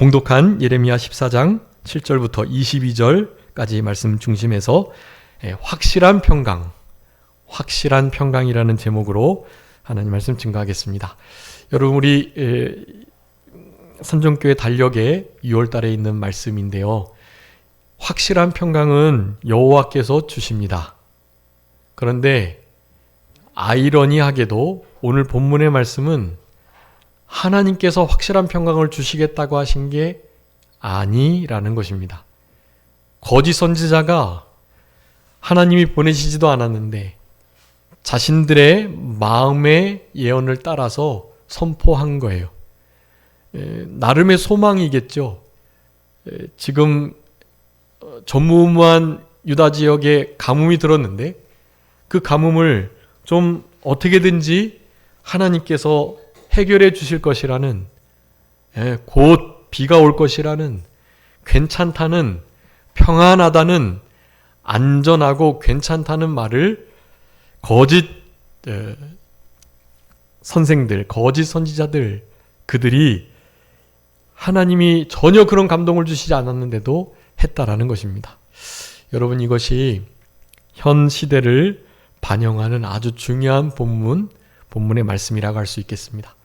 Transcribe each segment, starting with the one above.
봉독한 예레미야 14장 7절부터 22절까지 말씀 중심에서 확실한 평강이라는 제목으로 하나님 말씀 증거하겠습니다. 여러분, 우리 선정교회 달력에 6월 달에 있는 말씀인데요. 확실한 평강은 여호와께서 주십니다. 그런데 아이러니하게도 오늘 본문의 말씀은 하나님께서 확실한 평강을 주시겠다고 하신 게 아니라는 것입니다. 거짓 선지자가 하나님이 보내시지도 않았는데 자신들의 마음의 예언을 따라서 선포한 거예요. 나름의 소망이겠죠. 지금 전무후무한 유다 지역에 가뭄이 들었는데 그 가뭄을 좀 어떻게든지 하나님께서 해결해 주실 것이라는, 곧 비가 올 것이라는, 괜찮다는, 평안하다는, 안전하고 괜찮다는 말을 거짓 선생들, 거짓 선지자들, 그들이 하나님이 전혀 그런 감동을 주시지 않았는데도 했다라는 것입니다. 여러분, 이것이 현 시대를 반영하는 아주 중요한 본문의 말씀이라고 할 수 있겠습니다.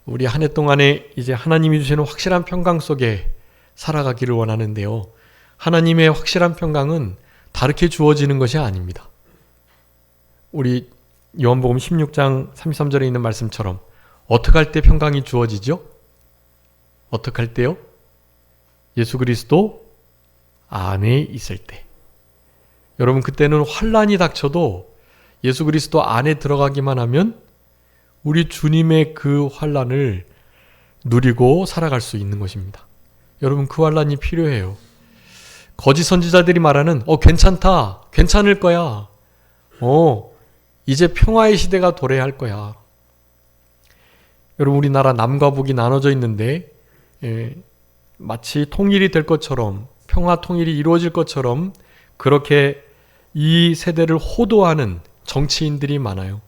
우리 한 해 동안에 이제 하나님이 주시는 확실한 평강 속에 살아가기를 원하는데요. 하나님의 확실한 평강은 다르게 주어지는 것이 아닙니다. 우리 요한복음 16장 33절에 있는 말씀처럼 어떻게 할 때 평강이 주어지죠? 어떻게 할 때요? 예수 그리스도 안에 있을 때. 여러분, 그때는 환난이 닥쳐도 예수 그리스도 안에 들어가기만 하면 우리 주님의 그 환난을 누리고 살아갈 수 있는 것입니다. 여러분, 그 환난이 필요해요. 거짓 선지자들이 말하는 괜찮다, 괜찮을 거야, 이제 평화의 시대가 도래할 거야. 여러분, 우리나라 남과 북이 나눠져 있는데 마치 통일이 될 것처럼, 평화 통일이 이루어질 것처럼 그렇게 이 세대를 호도하는 정치인들이 많아요.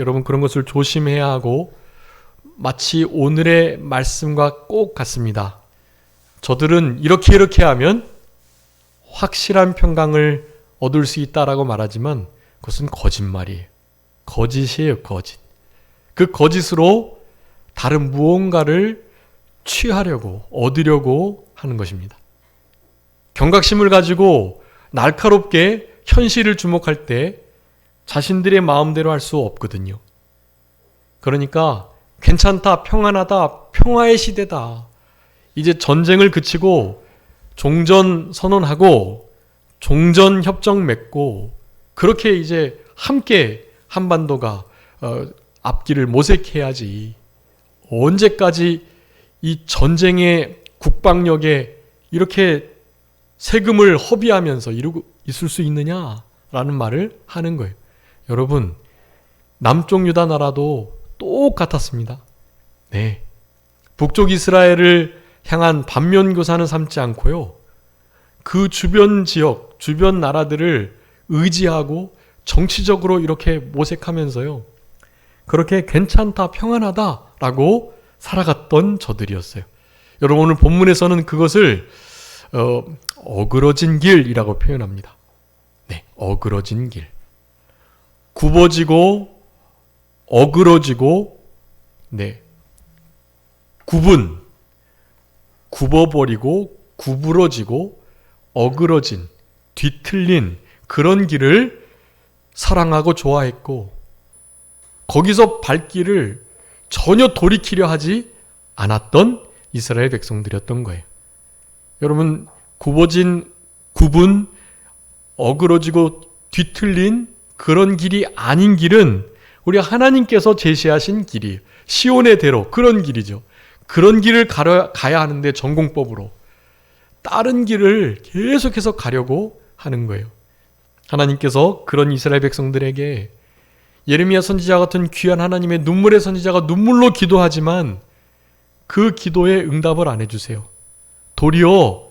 여러분, 그런 것을 조심해야 하고 마치 오늘의 말씀과 꼭 같습니다. 저들은 이렇게 하면 확실한 평강을 얻을 수 있다라고 말하지만 그것은 거짓말이에요. 거짓이에요, 거짓. 그 거짓으로 다른 무언가를 취하려고, 얻으려고 하는 것입니다. 경각심을 가지고 날카롭게 현실을 주목할 때 자신들의 마음대로 할 수 없거든요. 그러니까 괜찮다, 평안하다, 평화의 시대다. 이제 전쟁을 그치고 종전 선언하고 종전 협정 맺고 그렇게 이제 함께 한반도가 앞길을 모색해야지. 언제까지 이 전쟁의 국방력에 이렇게 세금을 허비하면서 이러고 있을 수 있느냐라는 말을 하는 거예요. 여러분, 남쪽 유다 나라도 똑같았습니다. 네, 북쪽 이스라엘을 향한 반면교사는 삼지 않고요, 그 주변 지역, 주변 나라들을 의지하고 정치적으로 이렇게 모색하면서요, 그렇게 괜찮다, 평안하다라고 살아갔던 저들이었어요. 여러분, 오늘 본문에서는 그것을 어그러진 길이라고 표현합니다. 네, 어그러진 길. 굽어지고 어그러지고, 네, 굽어버리고 구부러지고 어그러진, 뒤틀린 그런 길을 사랑하고 좋아했고, 거기서 발길을 전혀 돌이키려 하지 않았던 이스라엘 백성들이었던 거예요. 여러분, 굽은, 어그러지고 뒤틀린 그런 길이 아닌 길은 우리 하나님께서 제시하신 길이에요. 시온의 대로, 그런 길이죠. 그런 길을 가야 하는데 전공법으로 다른 길을 계속해서 가려고 하는 거예요. 하나님께서 그런 이스라엘 백성들에게 예레미야 선지자 같은 귀한 하나님의 눈물의 선지자가 눈물로 기도하지만 그 기도에 응답을 안 해주세요. 도리어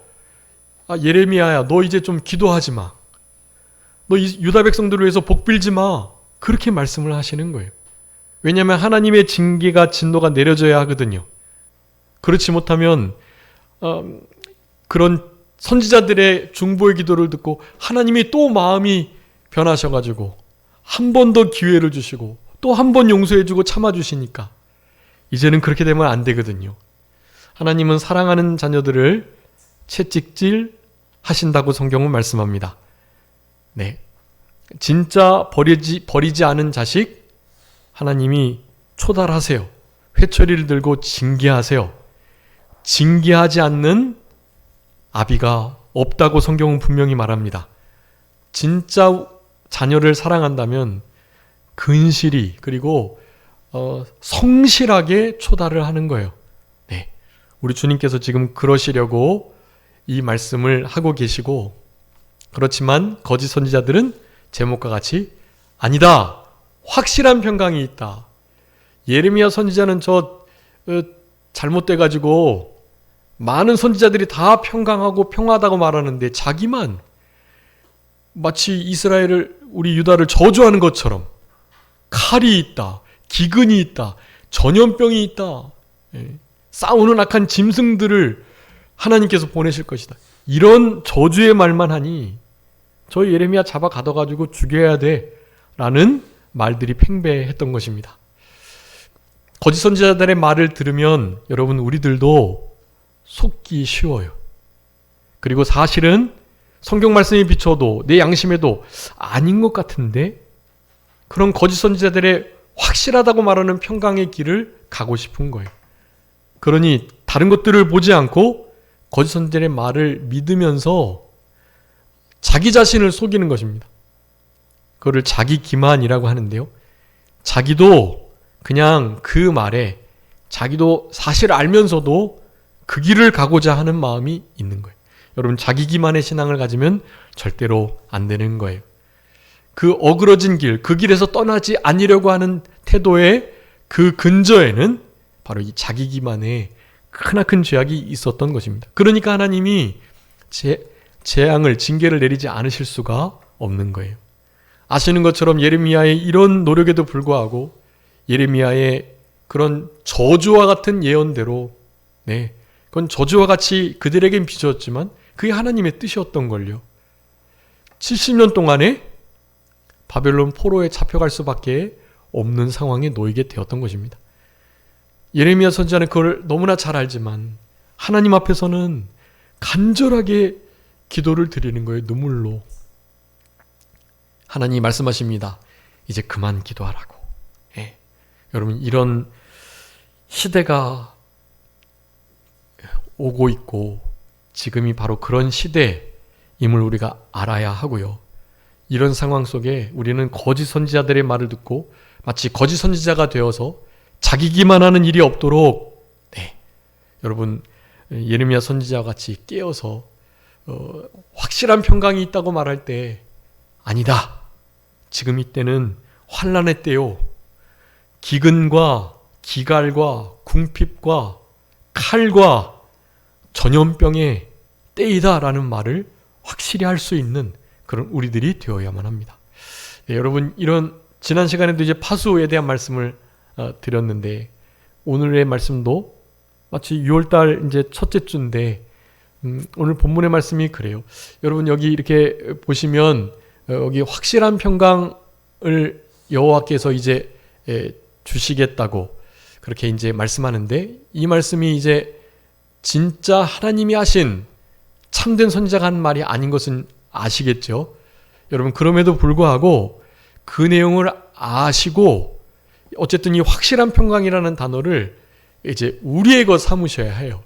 예레미야야, 너 이제 좀 기도하지 마. 너 유다 백성들을 위해서 복 빌지 마. 그렇게 말씀을 하시는 거예요. 왜냐하면 하나님의 징계가 진노가 내려져야 하거든요. 그렇지 못하면 그런 선지자들의 중보의 기도를 듣고 하나님이 또 마음이 변하셔가지고 한 번 더 기회를 주시고 또 한 번 용서해주고 참아주시니까 이제는 그렇게 되면 안 되거든요. 하나님은 사랑하는 자녀들을 채찍질 하신다고 성경은 말씀합니다. 네, 진짜 버리지 않은 자식 하나님이 초달하세요. 회초리를 들고 징계하세요. 징계하지 않는 아비가 없다고 성경은 분명히 말합니다. 진짜 자녀를 사랑한다면 근실히 그리고 성실하게 초달을 하는 거예요. 네, 우리 주님께서 지금 그러시려고 이 말씀을 하고 계시고, 그렇지만 거짓 선지자들은 제목과 같이 아니다, 확실한 평강이 있다. 예레미야 선지자는 잘못돼가지고 많은 선지자들이 다 평강하고 평화하다고 말하는데 자기만 마치 이스라엘을, 우리 유다를 저주하는 것처럼 칼이 있다, 기근이 있다, 전염병이 있다, 싸우는 악한 짐승들을 하나님께서 보내실 것이다, 이런 저주의 말만 하니 저 예레미야 잡아 가둬가지고 죽여야 돼 라는 말들이 팽배했던 것입니다. 거짓 선지자들의 말을 들으면 여러분 우리들도 속기 쉬워요. 그리고 사실은 성경 말씀에 비춰도 내 양심에도 아닌 것 같은데 그런 거짓 선지자들의 확실하다고 말하는 평강의 길을 가고 싶은 거예요. 그러니 다른 것들을 보지 않고 거짓 선지자들의 말을 믿으면서 자기 자신을 속이는 것입니다. 그거를 자기 기만이라고 하는데요. 자기도 그냥 그 말에 자기도 사실 알면서도 그 길을 가고자 하는 마음이 있는 거예요. 여러분, 자기 기만의 신앙을 가지면 절대로 안 되는 거예요. 그 어그러진 길, 그 길에서 떠나지 않으려고 하는 태도의 그 근저에는 바로 이 자기 기만의 크나큰 죄악이 있었던 것입니다. 그러니까 하나님이 재앙을, 징계를 내리지 않으실 수가 없는 거예요. 아시는 것처럼 예레미야의 이런 노력에도 불구하고 예레미야의 그런 저주와 같은 예언대로, 그건 저주와 같이 그들에겐 빚었지만 그게 하나님의 뜻이었던 걸요. 70년 동안에 바벨론 포로에 잡혀갈 수밖에 없는 상황에 놓이게 되었던 것입니다. 예레미야 선지자는 그걸 너무나 잘 알지만 하나님 앞에서는 간절하게 기도를 드리는 거예요. 눈물로. 하나님이 말씀하십니다. 이제 그만 기도하라고. 여러분, 이런 시대가 오고 있고 지금이 바로 그런 시대임을 우리가 알아야 하고요. 이런 상황 속에 우리는 거짓 선지자들의 말을 듣고 마치 거짓 선지자가 되어서 자기 기만하는 일이 없도록, 여러분, 예레미야 선지자와 같이 깨어서 확실한 평강이 있다고 말할 때 아니다, 지금 이때는 환난의 때요, 기근과 기갈과 궁핍과 칼과 전염병의 때이다라는 말을 확실히 할 수 있는 그런 우리들이 되어야만 합니다. 여러분, 이런 지난 시간에도 이제 파수에 대한 말씀을 드렸는데 오늘의 말씀도 마치 6월달 이제 첫째 주인데 오늘 본문의 말씀이 그래요. 여러분, 여기 이렇게 보시면 여기 확실한 평강을 여호와께서 이제 주시겠다고 그렇게 이제 말씀하는데, 이 말씀이 이제 진짜 하나님이 하신 참된 선지자가 한 말이 아닌 것은 아시겠죠? 여러분, 그럼에도 불구하고 그 내용을 아시고 어쨌든 이 확실한 평강이라는 단어를 이제 우리의 것 삼으셔야 해요.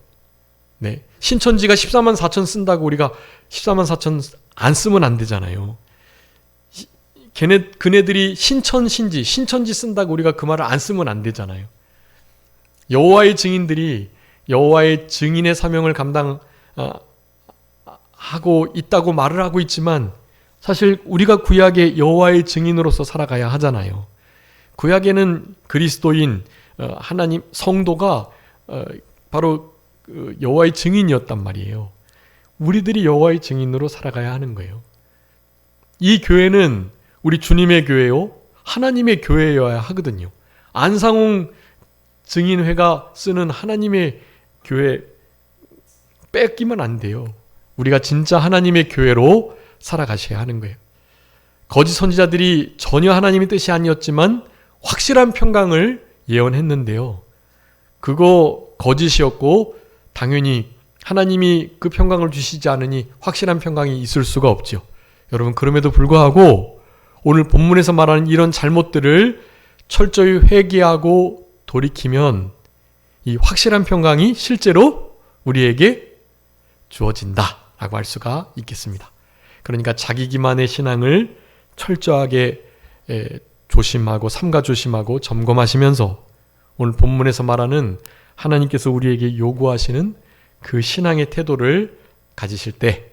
신천지가 14만 4천 쓴다고 우리가 14만 4천 안 쓰면 안 되잖아요. 그네들이 신천지 쓴다고 우리가 그 말을 안 쓰면 안 되잖아요. 여호와의 증인들이 여호와의 증인의 사명을 감당하고 있다고 말을 하고 있지만 사실 우리가 구약의 여호와의 증인으로서 살아가야 하잖아요. 구약에는 그리스도인 하나님 성도가 바로 여호와의 증인이었단 말이에요. 우리들이 여호와의 증인으로 살아가야 하는 거예요. 이 교회는 우리 주님의 교회요, 하나님의 교회여야 하거든요. 안상홍 증인회가 쓰는 하나님의 교회 뺏기면 안 돼요. 우리가 진짜 하나님의 교회로 살아가셔야 하는 거예요. 거짓 선지자들이 전혀 하나님의 뜻이 아니었지만 확실한 평강을 예언했는데요. 그거 거짓이었고 당연히 하나님이 그 평강을 주시지 않으니 확실한 평강이 있을 수가 없죠. 여러분, 그럼에도 불구하고 오늘 본문에서 말하는 이런 잘못들을 철저히 회개하고 돌이키면 이 확실한 평강이 실제로 우리에게 주어진다라고 할 수가 있겠습니다. 그러니까 자기 기만의 신앙을 철저하게 조심하고 삼가 조심하고 점검하시면서 오늘 본문에서 말하는 하나님께서 우리에게 요구하시는 그 신앙의 태도를 가지실 때,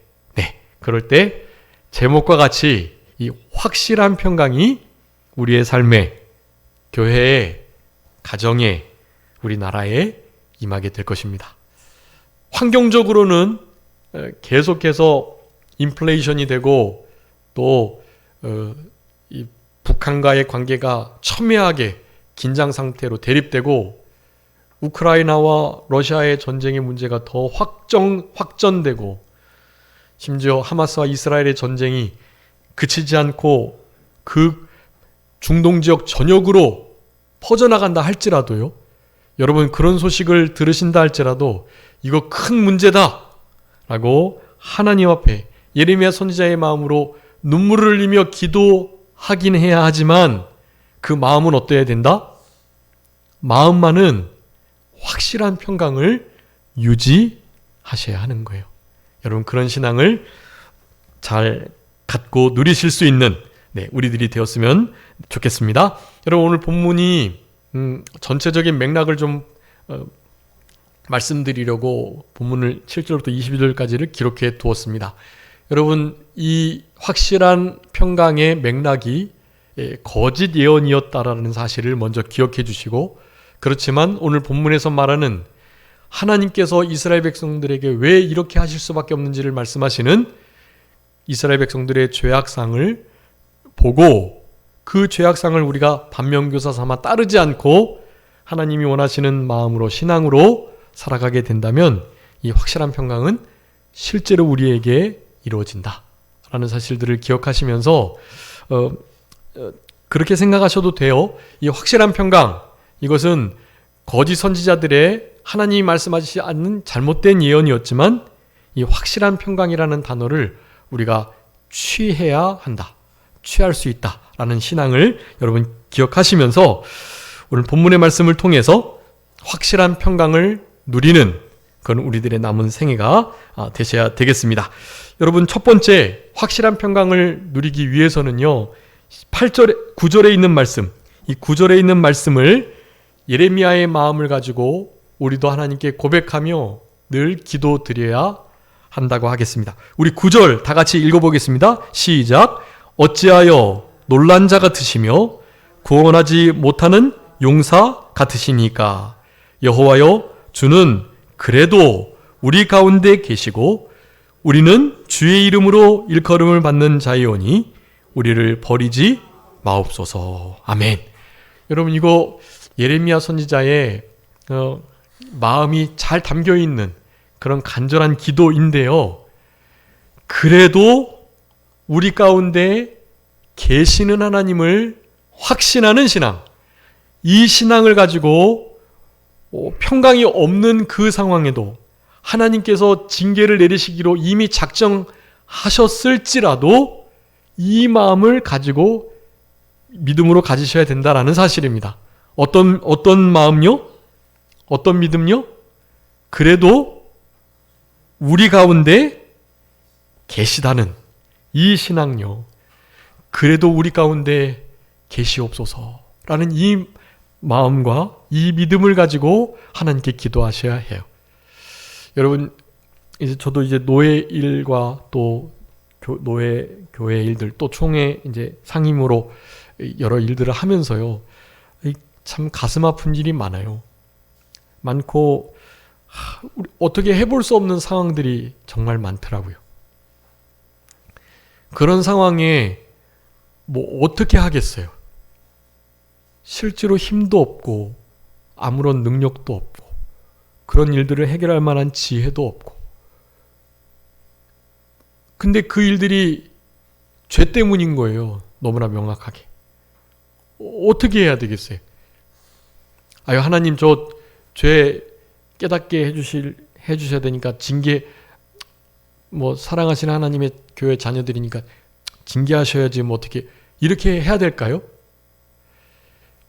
그럴 때 제목과 같이 이 확실한 평강이 우리의 삶에, 교회에, 가정에, 우리나라에 임하게 될 것입니다. 환경적으로는 계속해서 인플레이션이 되고 또 이 북한과의 관계가 첨예하게 긴장 상태로 대립되고 우크라이나와 러시아의 전쟁의 문제가 더 확전되고 심지어 하마스와 이스라엘의 전쟁이 그치지 않고 그 중동 지역 전역으로 퍼져나간다 할지라도요. 여러분, 그런 소식을 들으신다 할지라도 이거 큰 문제다 라고 하나님 앞에 예레미야 선지자의 마음으로 눈물을 흘리며 기도하긴 해야 하지만 그 마음은 어때야 된다? 마음만은 확실한 평강을 유지하셔야 하는 거예요. 여러분, 그런 신앙을 잘 갖고 누리실 수 있는 우리들이 되었으면 좋겠습니다. 여러분, 오늘 본문이 전체적인 맥락을 좀 말씀드리려고 본문을 7절부터 22절까지를 기록해 두었습니다. 여러분, 이 확실한 평강의 맥락이 거짓 예언이었다라는 사실을 먼저 기억해 주시고, 그렇지만 오늘 본문에서 말하는 하나님께서 이스라엘 백성들에게 왜 이렇게 하실 수밖에 없는지를 말씀하시는 이스라엘 백성들의 죄악상을 보고 그 죄악상을 우리가 반면교사 삼아 따르지 않고 하나님이 원하시는 마음으로 신앙으로 살아가게 된다면 이 확실한 평강은 실제로 우리에게 이루어진다라는 사실들을 기억하시면서 그렇게 생각하셔도 돼요. 이 확실한 평강, 이것은 거짓 선지자들의 하나님이 말씀하시지 않는 잘못된 예언이었지만 이 확실한 평강이라는 단어를 우리가 취해야 한다, 취할 수 있다라는 신앙을 여러분 기억하시면서 오늘 본문의 말씀을 통해서 확실한 평강을 누리는 그건 우리들의 남은 생애가 되셔야 되겠습니다. 여러분, 첫 번째 확실한 평강을 누리기 위해서는요, 8절에 9절에 있는 말씀, 이 9절에 있는 말씀을 예레미야의 마음을 가지고 우리도 하나님께 고백하며 늘 기도드려야 한다고 하겠습니다. 우리 9절 다 같이 읽어보겠습니다. 시작. 어찌하여 놀란 자 같으시며 구원하지 못하는 용사 같으시니까. 여호와여, 주는 그래도 우리 가운데 계시고 우리는 주의 이름으로 일컬음을 받는 자이오니 우리를 버리지 마옵소서. 아멘. 여러분, 이거 예레미야 선지자의 마음이 잘 담겨있는 그런 간절한 기도인데요. 그래도 우리 가운데 계시는 하나님을 확신하는 신앙, 이 신앙을 가지고 평강이 없는 그 상황에도 하나님께서 징계를 내리시기로 이미 작정하셨을지라도 이 마음을 가지고 믿음으로 가지셔야 된다라는 사실입니다. 어떤 마음요? 어떤 믿음요? 그래도 우리 가운데 계시다는 이 신앙요. 그래도 우리 가운데 계시옵소서라는 이 마음과 이 믿음을 가지고 하나님께 기도하셔야 해요. 여러분, 이제 저도 이제 노예 일과 또 노예 교회 일들 또 총회 이제 상임으로 여러 일들을 하면서요, 참 가슴 아픈 일이 많아요. 많고 우리 어떻게 해볼 수 없는 상황들이 정말 많더라고요. 그런 상황에 뭐 어떻게 하겠어요? 실제로 힘도 없고 아무런 능력도 없고 그런 일들을 해결할 만한 지혜도 없고. 근데 그 일들이 죄 때문인 거예요. 너무나 명확하게. 어떻게 해야 되겠어요? 아유, 하나님 저 죄 깨닫게 해주셔야 되니까 징계, 사랑하시는 하나님의 교회 자녀들이니까 징계하셔야지 어떻게 이렇게 해야 될까요?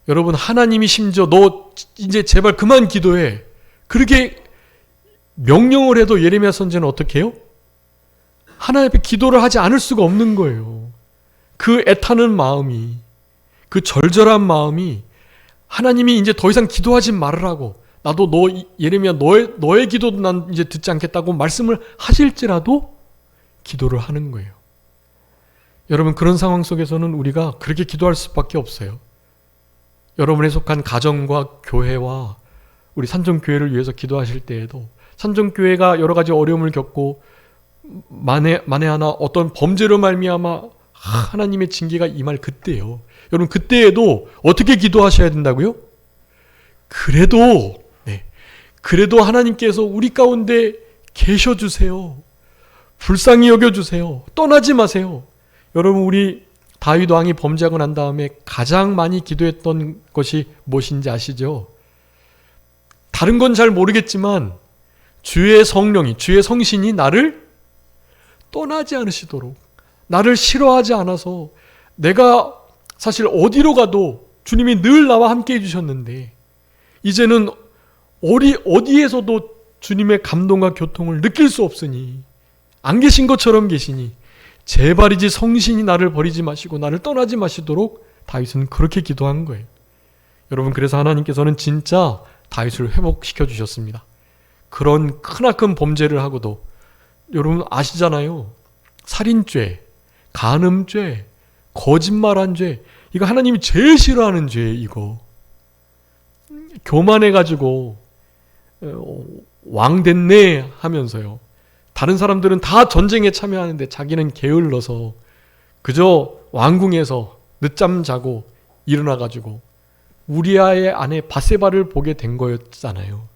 여러분, 하나님이 심지어 너 이제 제발 그만 기도해, 그렇게 명령을 해도 예레미야 선지자는 어떻게 해요? 하나님 앞에 기도를 하지 않을 수가 없는 거예요. 그 애타는 마음이, 그 절절한 마음이 하나님이 이제 더 이상 기도하지 말으라고, 나도 예레미야 너의 기도도 난 이제 듣지 않겠다고 말씀을 하실지라도 기도를 하는 거예요. 여러분, 그런 상황 속에서는 우리가 그렇게 기도할 수밖에 없어요. 여러분에 속한 가정과 교회와 우리 산정교회를 위해서 기도하실 때에도, 산정교회가 여러 가지 어려움을 겪고 만에 하나 어떤 범죄로 말미암아 하나님의 징계가 임할 그때요. 여러분, 그때에도 어떻게 기도하셔야 된다고요? 그래도 하나님께서 우리 가운데 계셔주세요. 불쌍히 여겨주세요. 떠나지 마세요. 여러분, 우리 다윗 왕이 범죄하고 난 다음에 가장 많이 기도했던 것이 무엇인지 아시죠? 다른 건 잘 모르겠지만 주의 성령이, 주의 성신이 나를 떠나지 않으시도록, 나를 싫어하지 않아서, 내가 사실 어디로 가도 주님이 늘 나와 함께 해주셨는데 이제는 어디에서도 주님의 감동과 교통을 느낄 수 없으니, 안 계신 것처럼 계시니 제발이지 성신이 나를 버리지 마시고 나를 떠나지 마시도록 다윗은 그렇게 기도한 거예요. 여러분, 그래서 하나님께서는 진짜 다윗을 회복시켜 주셨습니다. 그런 크나큰 범죄를 하고도, 여러분 아시잖아요. 살인죄, 간음죄, 거짓말한 죄, 이거 하나님이 제일 싫어하는 죄. 이거 교만해가지고 왕 됐네 하면서요, 다른 사람들은 다 전쟁에 참여하는데 자기는 게을러서 그저 왕궁에서 늦잠 자고 일어나가지고 우리아의 아내 바세바를 보게 된 거였잖아요.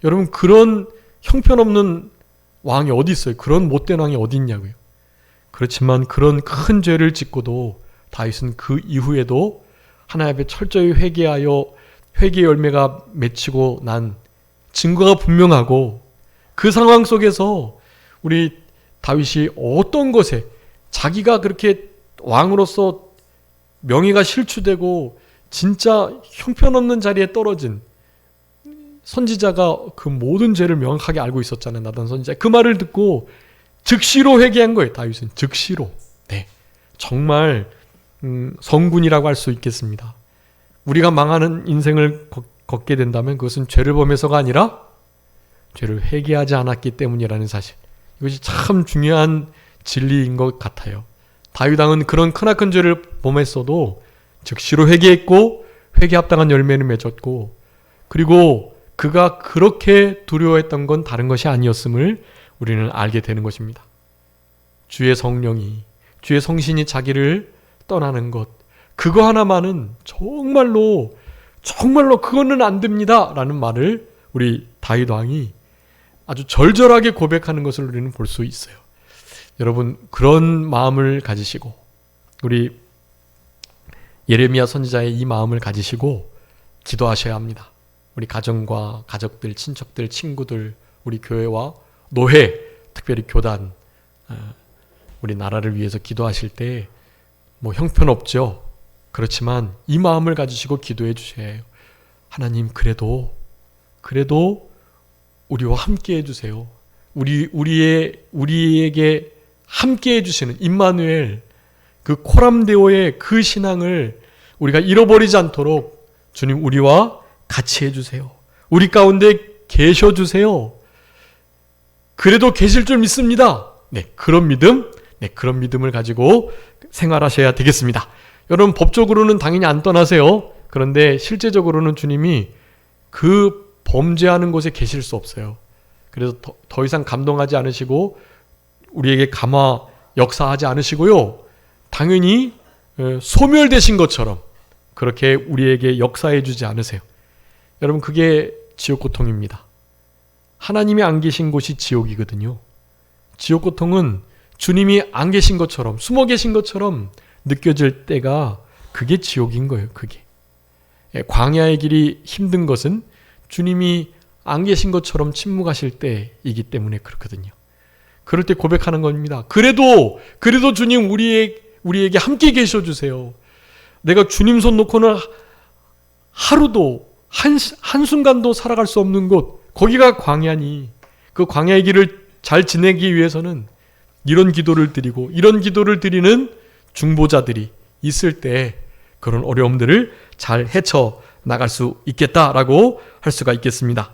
여러분, 그런 형편없는 왕이 어디 있어요? 그런 못된 왕이 어디 있냐고요. 그렇지만 그런 큰 죄를 짓고도 다윗은 그 이후에도 하나님 앞에 철저히 회개하여 회개의 열매가 맺히고 난 증거가 분명하고, 그 상황 속에서 우리 다윗이 어떤 것에 자기가 그렇게 왕으로서 명예가 실추되고 진짜 형편없는 자리에 떨어진 선지자가 그 모든 죄를 명확하게 알고 있었잖아요. 나단 선지자. 그 말을 듣고 즉시로 회개한 거예요. 다윗은 즉시로. 네, 정말 성군이라고 할 수 있겠습니다. 우리가 망하는 인생을 걷게 된다면 그것은 죄를 범해서가 아니라 죄를 회개하지 않았기 때문이라는 사실, 이것이 참 중요한 진리인 것 같아요. 다윗 왕은 그런 크나큰 죄를 범했어도 즉시로 회개했고 회개 합당한 열매를 맺었고, 그리고 그가 그렇게 두려워했던 건 다른 것이 아니었음을 우리는 알게 되는 것입니다. 주의 성령이, 주의 성신이 자기를 떠나는 것, 그거 하나만은 정말로 그거는 안 됩니다 라는 말을 우리 다윗 왕이 아주 절절하게 고백하는 것을 우리는 볼 수 있어요. 여러분, 그런 마음을 가지시고, 우리 예레미야 선지자의 이 마음을 가지시고 기도하셔야 합니다. 우리 가정과 가족들, 친척들, 친구들, 우리 교회와 노회, 특별히 교단, 우리 나라를 위해서 기도하실 때 형편없죠. 그렇지만 이 마음을 가지시고 기도해 주셔야 해요. 하나님, 그래도 우리와 함께 해주세요. 우리에게 함께 해주시는 임마누엘, 그 코람데오의 그 신앙을 우리가 잃어버리지 않도록 주님, 우리와 같이 해주세요. 우리 가운데 계셔주세요. 그래도 계실 줄 믿습니다. 그런 믿음을 가지고 생활하셔야 되겠습니다. 여러분, 법적으로는 당연히 안 떠나세요. 그런데 실제적으로는 주님이 그 범죄하는 곳에 계실 수 없어요. 그래서 더 이상 감동하지 않으시고 우리에게 감화 역사하지 않으시고요, 당연히 소멸되신 것처럼 그렇게 우리에게 역사해 주지 않으세요. 여러분, 그게 지옥 고통입니다. 하나님이 안 계신 곳이 지옥이거든요. 지옥 고통은 주님이 안 계신 것처럼, 숨어 계신 것처럼 느껴질 때가 그게 지옥인 거예요. 그게. 광야의 길이 힘든 것은 주님이 안 계신 것처럼 침묵하실 때이기 때문에 그렇거든요. 그럴 때 고백하는 겁니다. 그래도 주님 우리에게 함께 계셔 주세요. 내가 주님 손 놓고는 하루도 한순간도 살아갈 수 없는 곳, 거기가 광야니 그 광야의 길을 잘 지내기 위해서는 이런 기도를 드리고 이런 기도를 드리는 중보자들이 있을 때 그런 어려움들을 잘 헤쳐 나갈 수 있겠다라고 할 수가 있겠습니다.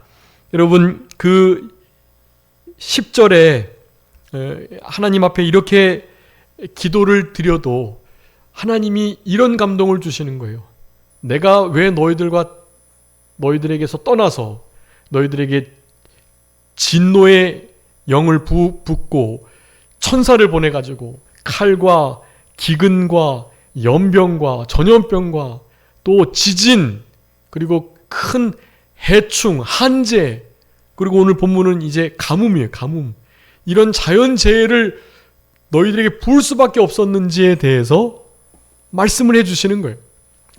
여러분, 그 10절에 하나님 앞에 이렇게 기도를 드려도 하나님이 이런 감동을 주시는 거예요. 내가 왜 너희들에게서 떠나서 너희들에게 진노의 영을 붓고 천사를 보내가지고 칼과 기근과 연병과 전염병과 또 지진, 그리고 큰 해충, 한재, 그리고 오늘 본문은 이제 가뭄이에요. 가뭄. 이런 자연재해를 너희들에게 부을 수밖에 없었는지에 대해서 말씀을 해주시는 거예요.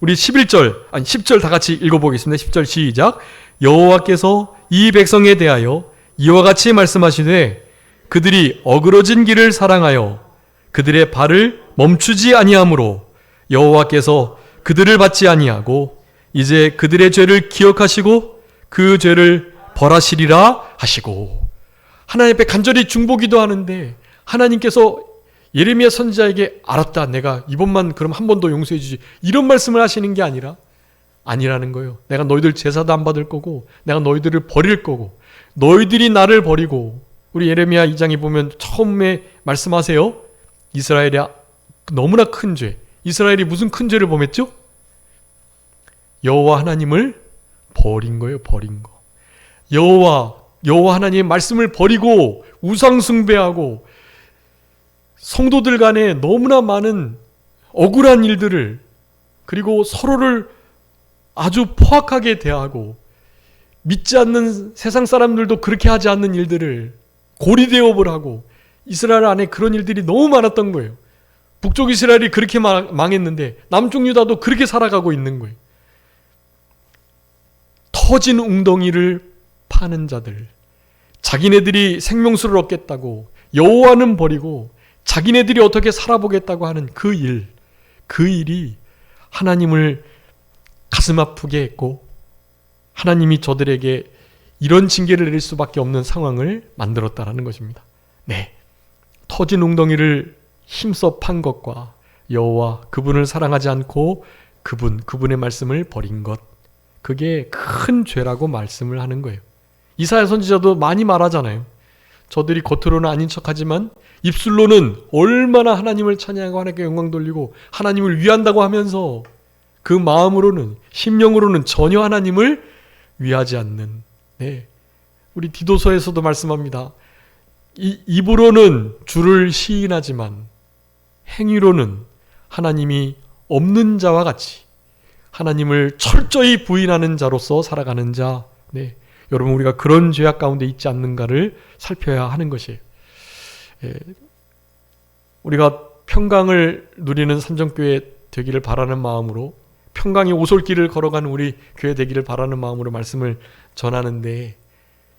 우리 10절 다 같이 읽어보겠습니다. 10절 시작. 여호와께서 이 백성에 대하여 이와 같이 말씀하시되 그들이 어그러진 길을 사랑하여 그들의 발을 멈추지 아니하므로 여호와께서 그들을 받지 아니하고 이제 그들의 죄를 기억하시고 그 죄를 벌하시리라 하시고, 하나님 앞에 간절히 중보기도 하는데 하나님께서 예레미야 선지자에게 알았다, 내가 이번만 그럼 한 번 더 용서해 주지, 이런 말씀을 하시는 게 아니라는 거예요. 내가 너희들 제사도 안 받을 거고 내가 너희들을 버릴 거고 너희들이 나를 버리고, 우리 예레미야 2장에 보면 처음에 말씀하세요. 이스라엘이 너무나 큰 죄, 이스라엘이 무슨 큰 죄를 범했죠? 여호와 하나님을 버린 거예요. 버린 거. 여호와 하나님의 말씀을 버리고 우상 숭배하고 성도들 간에 너무나 많은 억울한 일들을, 그리고 서로를 아주 포악하게 대하고 믿지 않는 세상 사람들도 그렇게 하지 않는 일들을 고리대업을 하고, 이스라엘 안에 그런 일들이 너무 많았던 거예요. 북쪽 이스라엘이 그렇게 망했는데 남쪽 유다도 그렇게 살아가고 있는 거예요. 터진 웅덩이를 파는 자들, 자기네들이 생명수를 얻겠다고 여호와는 버리고 자기네들이 어떻게 살아보겠다고 하는 그 일이 하나님을 가슴 아프게 했고, 하나님이 저들에게 이런 징계를 내릴 수밖에 없는 상황을 만들었다라는 것입니다. 네, 터진 웅덩이를 힘써 판 것과 여호와 그분을 사랑하지 않고 그분의 말씀을 버린 것, 그게 큰 죄라고 말씀을 하는 거예요. 이사야 선지자도 많이 말하잖아요. 저들이 겉으로는 아닌 척하지만 입술로는 얼마나 하나님을 찬양하고 하나님께 영광 돌리고 하나님을 위한다고 하면서 그 마음으로는, 심령으로는 전혀 하나님을 위하지 않는, 네, 우리 디도서에서도 말씀합니다. 입으로는 주를 시인하지만 행위로는 하나님이 없는 자와 같이 하나님을 철저히 부인하는 자로서 살아가는 자. 네, 여러분, 우리가 그런 죄악 가운데 있지 않는가를 살펴야 하는 것이에요. 우리가 평강을 누리는 삼정교회 되기를 바라는 마음으로, 평강의 오솔길을 걸어가는 우리 교회 되기를 바라는 마음으로 말씀을 전하는데,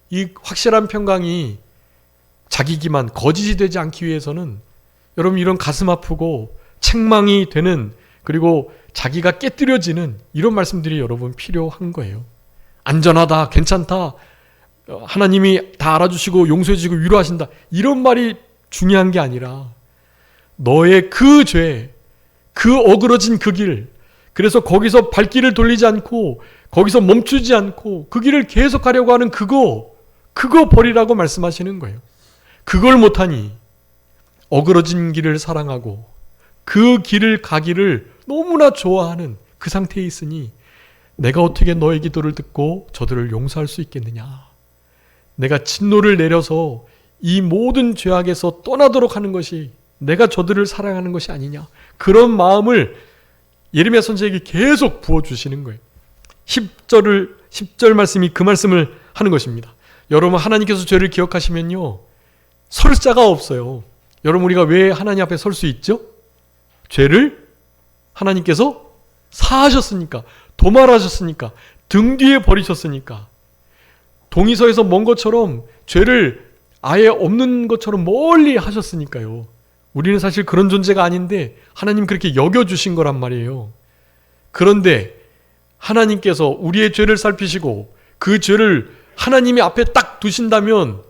이 확실한 평강이 자기 기만, 거짓이 되지 않기 위해서는 여러분 이런 가슴 아프고 책망이 되는, 그리고 자기가 깨뜨려지는 이런 말씀들이 여러분 필요한 거예요. 안전하다, 괜찮다, 하나님이 다 알아주시고 용서해 주시고 위로하신다, 이런 말이 중요한 게 아니라 너의 그 죄, 그 어그러진 그 길, 그래서 거기서 발길을 돌리지 않고 거기서 멈추지 않고 그 길을 계속 가려고 하는 그거 버리라고 말씀하시는 거예요. 그걸 못하니 어그러진 길을 사랑하고 그 길을 가기를 너무나 좋아하는 그 상태에 있으니 내가 어떻게 너의 기도를 듣고 저들을 용서할 수 있겠느냐. 내가 진노를 내려서 이 모든 죄악에서 떠나도록 하는 것이 내가 저들을 사랑하는 것이 아니냐. 그런 마음을 예레미야 선지자에게 계속 부어주시는 거예요. 10절 말씀이 그 말씀을 하는 것입니다. 여러분 하나님께서 죄를 기억하시면요, 설 자가 없어요. 여러분 우리가 왜 하나님 앞에 설 수 있죠? 죄를 하나님께서 사하셨으니까, 도말하셨으니까, 등 뒤에 버리셨으니까. 동의서에서 먼 것처럼 죄를 아예 없는 것처럼 멀리 하셨으니까요. 우리는 사실 그런 존재가 아닌데 하나님 그렇게 여겨주신 거란 말이에요. 그런데 하나님께서 우리의 죄를 살피시고 그 죄를 하나님이 앞에 딱 두신다면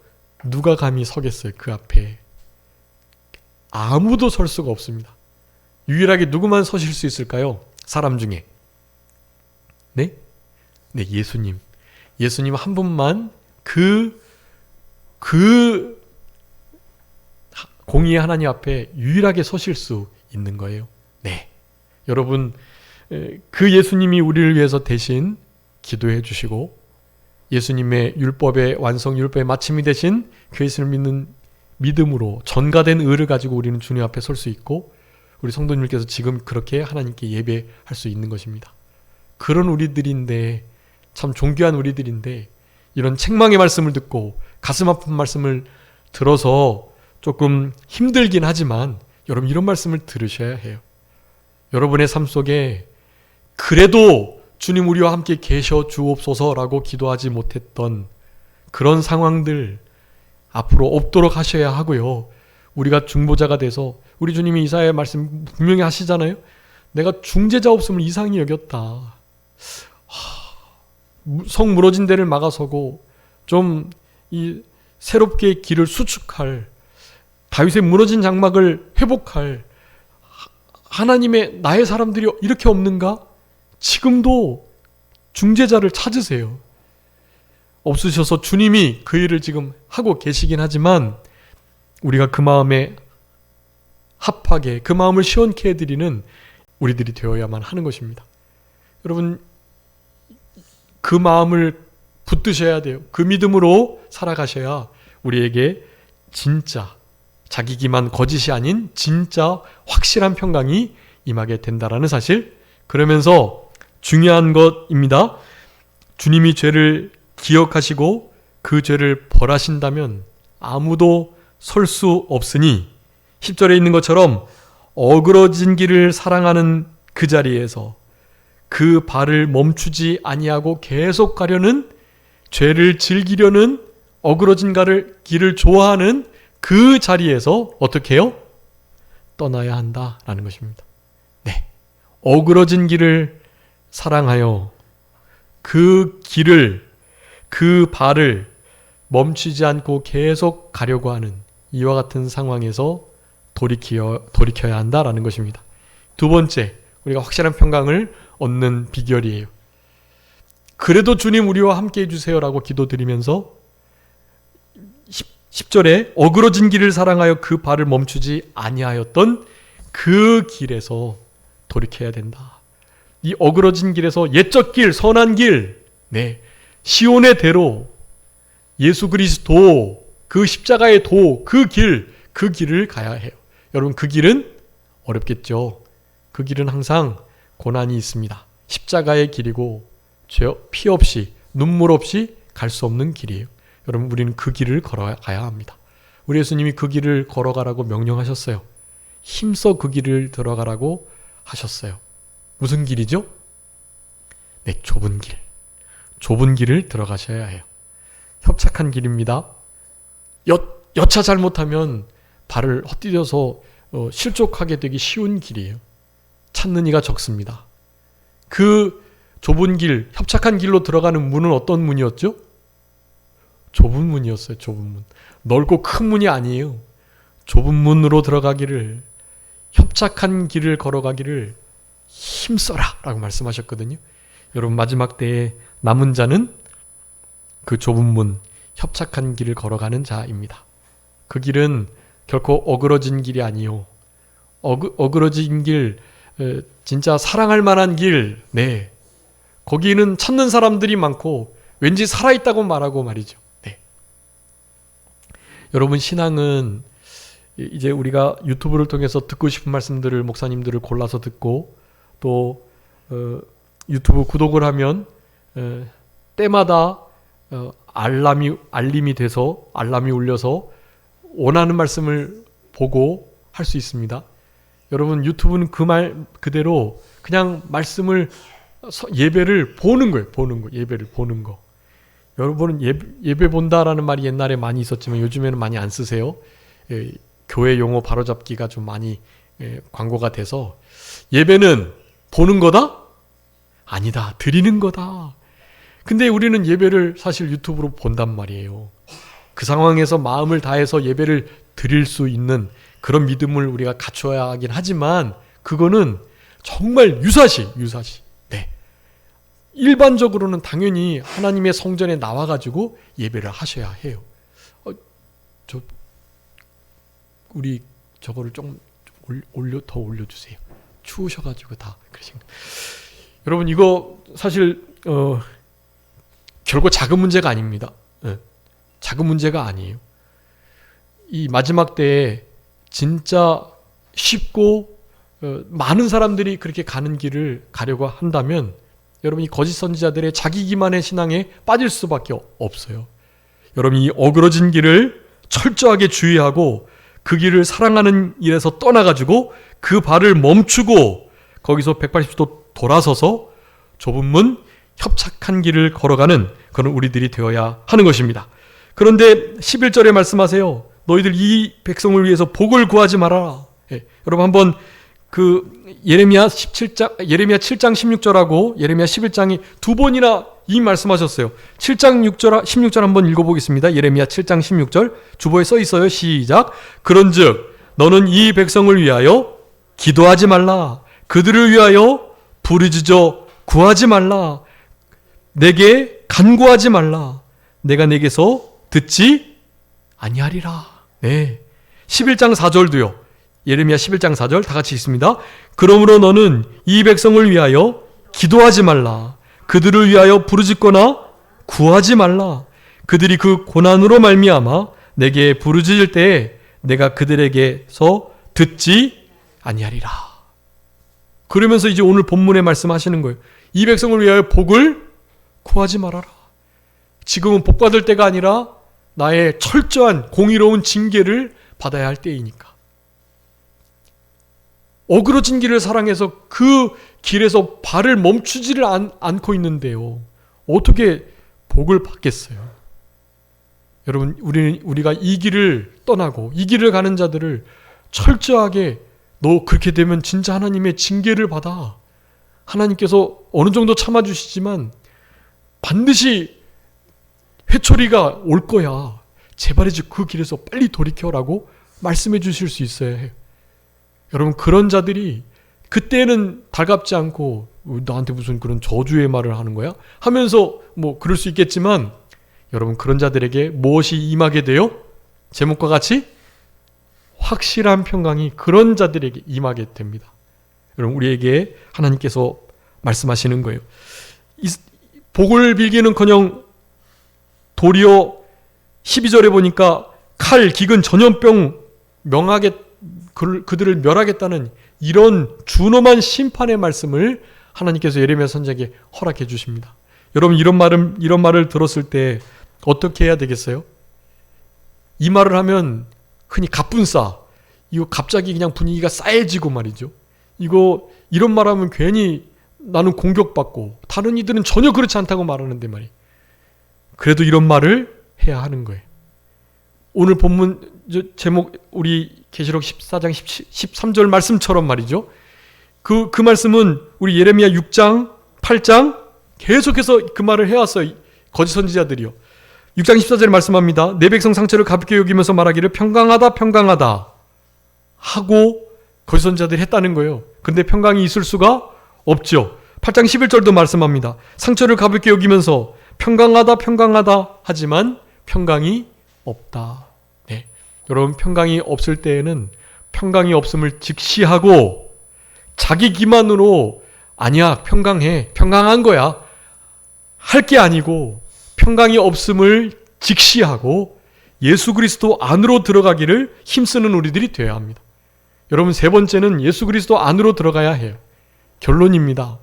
누가 감히 서겠어요? 그 앞에 아무도 설 수가 없습니다. 유일하게 누구만 서실 수 있을까요? 사람 중에. 네? 네, 예수님. 예수님 한 분만 그 공의의 하나님 앞에 유일하게 서실 수 있는 거예요. 네. 여러분, 그 예수님이 우리를 위해서 대신 기도해 주시고 예수님의 율법의 완성, 율법의 마침이 되신 그 예수를 믿는 믿음으로 전가된 의를 가지고 우리는 주님 앞에 설 수 있고 우리 성도님께서 지금 그렇게 하나님께 예배할 수 있는 것입니다. 그런 우리들인데, 참 존귀한 우리들인데 이런 책망의 말씀을 듣고 가슴 아픈 말씀을 들어서 조금 힘들긴 하지만 여러분 이런 말씀을 들으셔야 해요. 여러분의 삶 속에 그래도 주님 우리와 함께 계셔 주옵소서라고 기도하지 못했던 그런 상황들 앞으로 없도록 하셔야 하고요. 우리가 중보자가 돼서 우리 주님이 이사야의 말씀 분명히 하시잖아요. 내가 중재자 없음을 이상히 여겼다. 성 무너진 데를 막아서고 좀 이 새롭게 길을 수축할, 다윗의 무너진 장막을 회복할 하나님의 나의 사람들이 이렇게 없는가? 지금도 중재자를 찾으세요. 없으셔서 주님이 그 일을 지금 하고 계시긴 하지만 우리가 그 마음에 합하게 그 마음을 시원케 해드리는 우리들이 되어야만 하는 것입니다. 여러분 그 마음을 붙드셔야 돼요. 그 믿음으로 살아가셔야 우리에게 진짜 자기 기만 거짓이 아닌 진짜 확실한 평강이 임하게 된다라는 사실, 그러면서 중요한 것입니다. 주님이 죄를 기억하시고 그 죄를 벌하신다면 아무도 설 수 없으니 10절에 있는 것처럼 어그러진 길을 사랑하는 그 자리에서 그 발을 멈추지 아니하고 계속 가려는, 죄를 즐기려는, 어그러진 길을 좋아하는 그 자리에서 어떻게 해요? 떠나야 한다라는 것입니다. 네, 어그러진 길을 사랑하여 그 길을, 그 발을 멈추지 않고 계속 가려고 하는 이와 같은 상황에서 돌이켜야 한다라는 것입니다. 두 번째, 우리가 확실한 평강을 얻는 비결이에요. 그래도 주님 우리와 함께 해주세요라고 기도드리면서 10절에 어그러진 길을 사랑하여 그 발을 멈추지 아니하였던 그 길에서 돌이켜야 된다. 이 어그러진 길에서 옛적 길, 선한 길, 네, 시온의 대로 예수 그리스도 그 십자가의 도, 그 길을 가야 해요. 여러분 그 길은 어렵겠죠. 그 길은 항상 고난이 있습니다. 십자가의 길이고 피 없이 눈물 없이 갈 수 없는 길이에요. 여러분 우리는 그 길을 걸어가야 합니다. 우리 예수님이 그 길을 걸어가라고 명령하셨어요. 힘써 그 길을 들어가라고 하셨어요. 무슨 길이죠? 네, 좁은 길. 좁은 길을 들어가셔야 해요. 협착한 길입니다. 여차 잘못하면 발을 헛디뎌서 실족하게 되기 쉬운 길이에요. 찾는 이가 적습니다. 그 좁은 길, 협착한 길로 들어가는 문은 어떤 문이었죠? 좁은 문이었어요. 좁은 문. 넓고 큰 문이 아니에요. 좁은 문으로 들어가기를, 협착한 길을 걸어가기를 힘써라 라고 말씀하셨거든요. 여러분 마지막 때에 남은 자는 그 좁은 문, 협착한 길을 걸어가는 자입니다. 그 길은 결코 어그러진 길이 아니요. 어그러진 길, 진짜 사랑할 만한 길, 네. 거기는 찾는 사람들이 많고 왠지 살아있다고 말하고 말이죠. 네. 여러분 신앙은 이제 우리가 유튜브를 통해서 듣고 싶은 말씀들을 목사님들을 골라서 듣고 또 유튜브 구독을 하면 때마다 알림이 돼서 알람이 울려서 원하는 말씀을 보고 할 수 있습니다. 여러분 유튜브는 그 말 그대로 그냥 말씀을 예배를 보는 거예요. 예배를 보는 거. 여러분은 예배 본다라는 말이 옛날에 많이 있었지만 요즘에는 많이 안 쓰세요. 교회 용어 바로잡기가 좀 많이 광고가 돼서 예배는 보는 거다? 아니다. 드리는 거다. 근데 우리는 예배를 사실 유튜브로 본단 말이에요. 그 상황에서 마음을 다해서 예배를 드릴 수 있는 그런 믿음을 우리가 갖춰야 하긴 하지만 그거는 정말 유사시. 네. 일반적으로는 당연히 하나님의 성전에 나와가지고 예배를 하셔야 해요. 우리 저거를 좀 더 올려주세요. 추우셔가지고 다 그러신 거. 여러분 이거 사실 결코 작은 문제가 아닙니다. 작은 문제가 아니에요. 이 마지막 때에 진짜 쉽고 많은 사람들이 그렇게 가는 길을 가려고 한다면 여러분 이 거짓 선지자들의 자기 기만의 신앙에 빠질 수밖에 없어요. 여러분 이 어그러진 길을 철저하게 주의하고 그 길을 사랑하는 일에서 떠나가지고 그 발을 멈추고 거기서 180도 돌아서서 좁은 문 협착한 길을 걸어가는 그런 우리들이 되어야 하는 것입니다. 그런데 11절에 말씀하세요. 너희들 이 백성을 위해서 복을 구하지 말아라. 여러분 한번 예레미야 7장 16절하고 예레미야 11장이 두 번이나 이 말씀하셨어요. 7장 16절 한번 읽어보겠습니다. 예레미야 7장 16절 주보에 써 있어요. 시작. 그런즉 너는 이 백성을 위하여 기도하지 말라. 그들을 위하여 부르짖어 구하지 말라. 내게 간구하지 말라. 내가 내게서 듣지 아니하리라. 네. 11장 4절도요. 예레미야 11장 4절 다 같이 읽습니다. 그러므로 너는 이 백성을 위하여 기도하지 말라. 그들을 위하여 부르짖거나 구하지 말라. 그들이 그 고난으로 말미암아 내게 부르짖을 때에 내가 그들에게서 듣지 아니하리라. 그러면서 이제 오늘 본문에 말씀하시는 거예요. 이 백성을 위하여 복을 구하지 말아라. 지금은 복 받을 때가 아니라 나의 철저한 공의로운 징계를 받아야 할 때이니까. 어그러진 길을 사랑해서 그 길에서 발을 멈추지를 않고 있는데요. 어떻게 복을 받겠어요? 여러분, 우리가 이 길을 떠나고 이 길을 가는 자들을 철저하게 너 그렇게 되면 진짜 하나님의 징계를 받아. 하나님께서 어느 정도 참아주시지만 반드시 회초리가 올 거야. 제발이지 그 길에서 빨리 돌이켜라고 말씀해 주실 수 있어야 해요. 여러분, 그런 자들이 그때는 달갑지 않고 나한테 무슨 그런 저주의 말을 하는 거야? 하면서 뭐 그럴 수 있겠지만 여러분, 그런 자들에게 무엇이 임하게 돼요? 제목과 같이 확실한 평강이 그런 자들에게 임하게 됩니다. 여러분, 우리에게 하나님께서 말씀하시는 거예요. 복을 빌기는커녕 도리어 12절에 보니까 칼, 기근, 전염병 그들을 멸하겠다는 이런 준엄한 심판의 말씀을 하나님께서 예레미야 선지자에게 허락해 주십니다. 여러분, 이런 말을 들었을 때 어떻게 해야 되겠어요? 이 말을 하면 흔히 갑분싸, 이거 갑자기 그냥 분위기가 싸해지고 말이죠. 이런 말하면 괜히 나는 공격받고 다른 이들은 전혀 그렇지 않다고 말하는데 말이에요. 그래도 이런 말을 해야 하는 거예요. 오늘 본문 제목 우리 계시록 14장 13절 말씀처럼 말이죠. 그 말씀은 우리 예레미야 6장 8장 계속해서 그 말을 해왔어요. 거짓 선지자들이요. 6장 14절에 말씀합니다. 내 백성 상처를 가볍게 여기면서 말하기를 평강하다 평강하다 하고 거짓 선지자들이 했다는 거예요. 그런데 평강이 있을 수가 없죠. 8장 11절도 말씀합니다. 상처를 가볍게 여기면서 평강하다 평강하다 하지만 평강이 없다. 네. 여러분, 평강이 없을 때에는 평강이 없음을 직시하고 자기 기만으로 아니야 평강해 평강한 거야 할 게 아니고 평강이 없음을 직시하고 예수 그리스도 안으로 들어가기를 힘쓰는 우리들이 되어야 합니다. 여러분, 세 번째는 예수 그리스도 안으로 들어가야 해요. 결론입니다.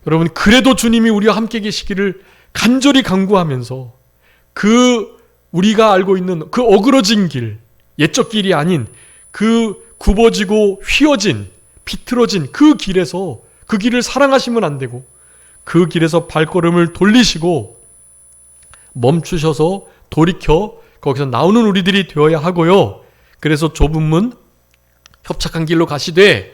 여러분, 그래도 주님이 우리와 함께 계시기를 간절히 간구하면서 그 우리가 알고 있는 그 어그러진 길, 옛적 길이 아닌 그 굽어지고 휘어진, 비틀어진 그 길에서 그 길을 사랑하시면 안 되고 그 길에서 발걸음을 돌리시고 멈추셔서 돌이켜 거기서 나오는 우리들이 되어야 하고요. 그래서 좁은 문, 협착한 길로 가시되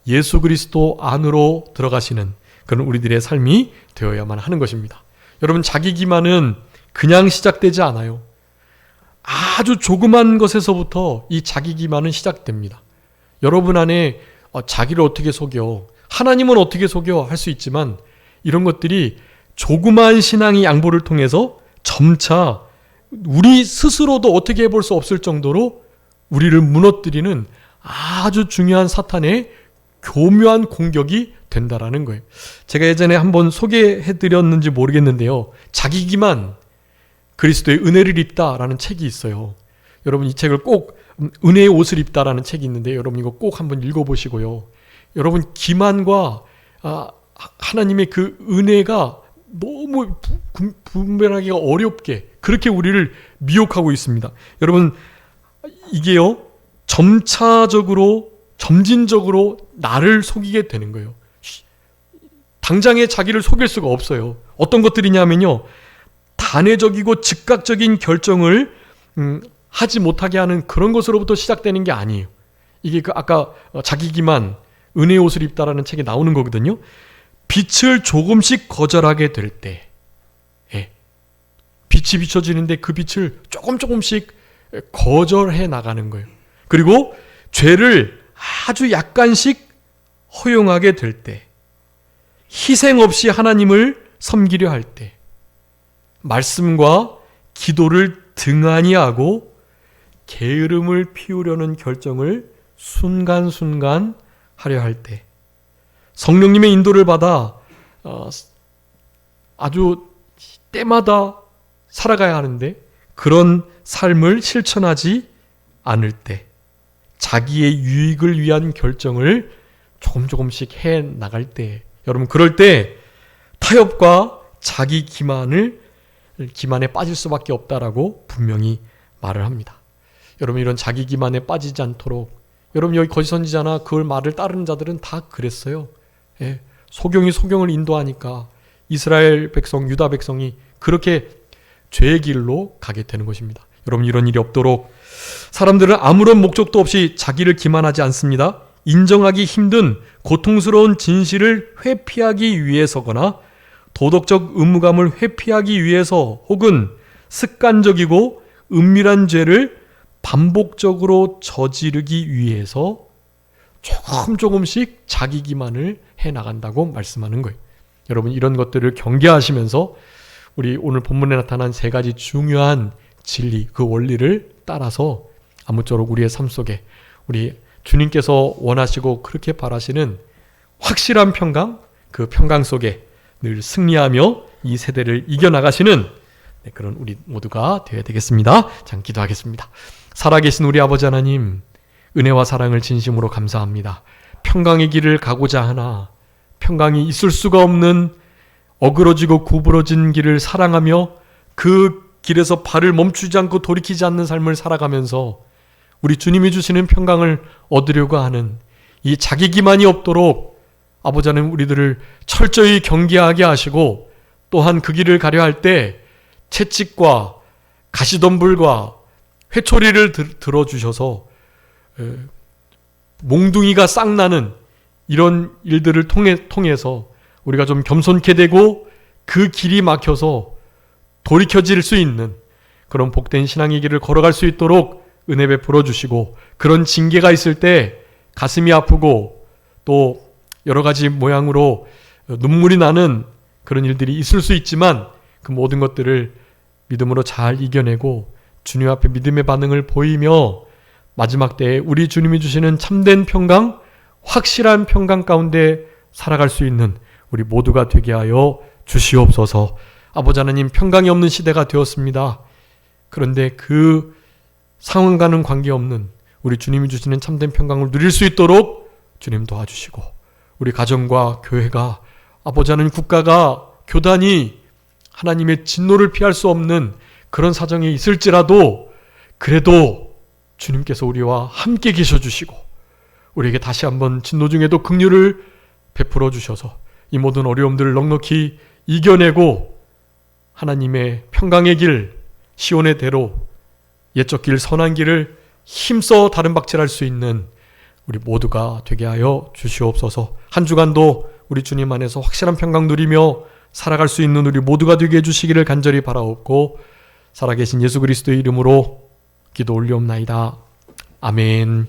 예수 그리스도 안으로 들어가시는 그런 우리들의 삶이 되어야만 하는 것입니다. 여러분, 자기 기만은 그냥 시작되지 않아요. 아주 조그만 것에서부터 이 자기 기만은 시작됩니다. 여러분 안에 자기를 어떻게 속여, 하나님은 어떻게 속여 할 수 있지만 이런 것들이 조그만 신앙의 양보를 통해서 점차 우리 스스로도 어떻게 해볼 수 없을 정도로 우리를 무너뜨리는 아주 중요한 사탄의 교묘한 공격이 된다라는 거예요. 제가 예전에 한번 소개해드렸는지 모르겠는데요. 자기 기만, 그리스도의 은혜를 입다라는 책이 있어요. 여러분 이 책을 꼭, 은혜의 옷을 입다라는 책이 있는데 여러분 이거 꼭 한번 읽어보시고요. 여러분 기만과 하나님의 그 은혜가 너무 분별하기가 어렵게 그렇게 우리를 미혹하고 있습니다. 여러분 이게요 점진적으로 나를 속이게 되는 거예요. 당장에 자기를 속일 수가 없어요. 어떤 것들이냐면요, 단회적이고 즉각적인 결정을 하지 못하게 하는 그런 것으로부터 시작되는 게 아니에요. 이게 아까 자기 기만, 은혜의 옷을 입다라는 책에 나오는 거거든요. 빛을 조금씩 거절하게 될 때, 빛이 비춰지는데 그 빛을 조금씩 거절해 나가는 거예요. 그리고 죄를 아주 약간씩 허용하게 될 때, 희생 없이 하나님을 섬기려 할 때, 말씀과 기도를 등한히 하고 게으름을 피우려는 결정을 순간순간 하려 할 때, 성령님의 인도를 받아 아주 때마다 살아가야 하는데 그런 삶을 실천하지 않을 때, 자기의 유익을 위한 결정을 조금씩 해 나갈 때, 여러분 그럴 때 타협과 자기 기만에 빠질 수밖에 없다라고 분명히 말을 합니다. 여러분 이런 자기 기만에 빠지지 않도록, 여러분 여기 거짓 선지자나 그걸 말을 따르는 자들은 다 그랬어요. 소경이 소경을 인도하니까 이스라엘 백성, 유다 백성이 그렇게 죄의 길로 가게 되는 것입니다. 여러분 이런 일이 없도록 사람들은 아무런 목적도 없이 자기를 기만하지 않습니다. 인정하기 힘든 고통스러운 진실을 회피하기 위해서거나 도덕적 의무감을 회피하기 위해서 혹은 습관적이고 은밀한 죄를 반복적으로 저지르기 위해서 조금씩 자기 기만을 해나간다고 말씀하는 거예요. 여러분 이런 것들을 경계하시면서 우리 오늘 본문에 나타난 세 가지 중요한 진리, 그 원리를 따라서 아무쪼록 우리의 삶 속에 우리 주님께서 원하시고 그렇게 바라시는 확실한 평강, 그 평강 속에 늘 승리하며 이 세대를 이겨나가시는 그런 우리 모두가 되어야 되겠습니다. 자, 기도하겠습니다. 살아계신 우리 아버지 하나님, 은혜와 사랑을 진심으로 감사합니다. 평강의 길을 가고자 하나 평강이 있을 수가 없는 어그러지고 구부러진 길을 사랑하며 그 길에서 발을 멈추지 않고 돌이키지 않는 삶을 살아가면서 우리 주님이 주시는 평강을 얻으려고 하는 이 자기 기만이 없도록 아버지 하나님 우리들을 철저히 경계하게 하시고, 또한 그 길을 가려 할 때 채찍과 가시덤불과 회초리를 들어주셔서 몽둥이가 싹 나는 이런 일들을 통해서 우리가 좀 겸손케 되고 그 길이 막혀서 돌이켜질 수 있는 그런 복된 신앙의 길을 걸어갈 수 있도록 은혜 베풀어 주시고, 그런 징계가 있을 때 가슴이 아프고 또 여러 가지 모양으로 눈물이 나는 그런 일들이 있을 수 있지만 그 모든 것들을 믿음으로 잘 이겨내고 주님 앞에 믿음의 반응을 보이며 마지막 때에 우리 주님이 주시는 참된 평강, 확실한 평강 가운데 살아갈 수 있는 우리 모두가 되게 하여 주시옵소서. 아버지 하나님, 평강이 없는 시대가 되었습니다. 그런데 그 상황과는 관계없는 우리 주님이 주시는 참된 평강을 누릴 수 있도록 주님 도와주시고, 우리 가정과 교회가, 아버지 하나님 국가가, 교단이 하나님의 진노를 피할 수 없는 그런 사정이 있을지라도 그래도 주님께서 우리와 함께 계셔 주시고 우리에게 다시 한번 진노 중에도 긍휼을 베풀어 주셔서 이 모든 어려움들을 넉넉히 이겨내고 하나님의 평강의 길, 시온의 대로, 옛적 길, 선한 길을 힘써 다른 박질할 수 있는 우리 모두가 되게 하여 주시옵소서. 한 주간도 우리 주님 안에서 확실한 평강 누리며 살아갈 수 있는 우리 모두가 되게 해주시기를 간절히 바라옵고 살아계신 예수 그리스도의 이름으로 기도 올리옵나이다. 아멘.